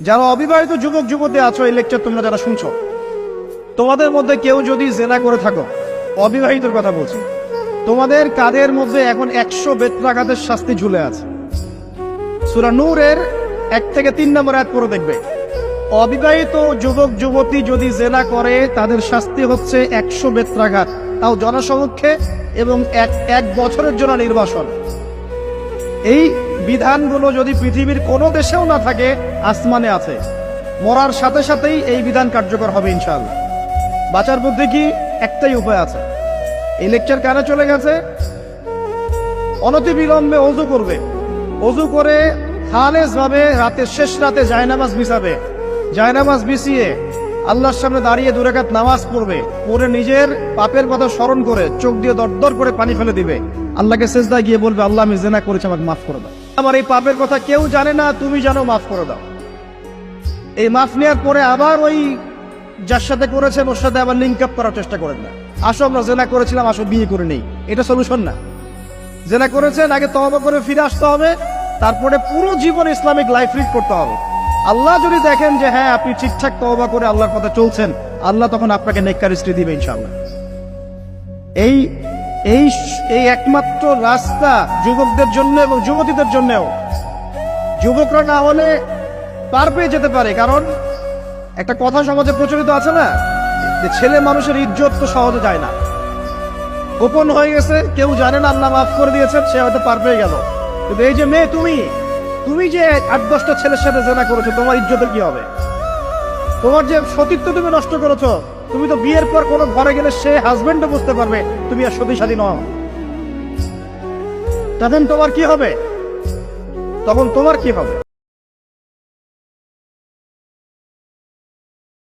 যারা অবিবাহিত যুবক যুবতী আছো, এই লেকচার তোমরা যারা শুনছো, তোমাদের মধ্যে কেউ যদি জেনা করে থাকো, অবিবাহিতর কথা বলছি, তোমাদের কাঁধের মধ্যে এখন 100 বেত্রাঘাতের শাস্তি ঝুলে আছে। সূরা নূরের 1 থেকে 3 নম্বর আয়াত পড়ে দেখবে, অবিবাহিত যুবক যুবতী যদি জেনা করে তাদের শাস্তি হচ্ছে 100 বেত্রাঘাত, তাও জনসমক্ষে, এবং এক বছরের জন্য নির্বাসন। এই বিধানগুলো যদি পৃথিবীর কোনো দেশেও না থাকে, আসমানে আছে। মরার সাথে সাথেই এই বিধান কার্যকর হবে ইনশাআল্লাহ। বাঁচার মধ্যে কি একটাই উপায় আছে। এই লেকচার কানে চলে গেছে, অনতিবিলম্বে ওযু করবে। ওযু করে খালেস ভাবে রাতের শেষ রাতে জায়নামাজ বিছাবে। জায়নামাজ বিছিয়ে আল্লাহর সামনে দাঁড়িয়ে 2 রাকাত নামাজ পড়বে। পড়ে নিজের পাপের কথা স্মরণ করে চোখ দিয়ে দরদর করে পানি ফেলে দিবে। আল্লাহকে সিজদায় গিয়ে বলবে, আল্লাহ আমি জিনা করেছি, আমাকে মাফ করে দাও। আমার এই পাপের কথা কেউ জানে না, তুমি জানো, মাফ করে দাও। এই মাফ নেওয়ার পরে আবার ওই যার সাথে করেছেন ওর সাথে আবার লিঙ্ক আপ করার চেষ্টা করেন না। আসো আমরা জেনা করেছিলাম, আসো বিয়ে করে নেই, এটা সলিউশন না। জেনা করেছেন, আগে তওবা করে ফিরে আসতে হবে, তারপরে পুরো জীবন ইসলামিক লাইফ লিড করতে হবে। আল্লাহ যদি দেখেন যে হ্যাঁ আপনি ঠিকঠাক তওবা করে আল্লাহর কথা চলছেন, আল্লাহ তখন আপনাকে নেককার স্ত্রী দিবে ইনশাআল্লাহ। এই এই এই একমাত্র রাস্তা যুবকদের জন্য এবং যুবতীদের জন্যও। যুবকরা না হলে পার পেয়ে যেতে পারে, কারণ একটা কথা সমাজে প্রচলিত আছে না, যে ছেলে মানুষের ইজ্জত তো সহজে যায় না। গোপন হয়ে গেছে, কেউ জানে না, আল্লাহ মাফ করে দিয়েছেন, সে হয়তো পার পেয়ে গেল। কিন্তু এই যে মেয়ে, তুমি যে 8-10টা ছেলের সাথে জেনা করেছো, তোমার ইজ্জতের কি হবে? তোমার যে সতীত্ব তুমি নষ্ট করেছো, তুমি তো বিয়ের পর কোনো ঘরে গেলে সে হাজবেন্ডও বুঝতে পারবে তুমি আর সতী সাথী নও। তখন তোমার কি হবে?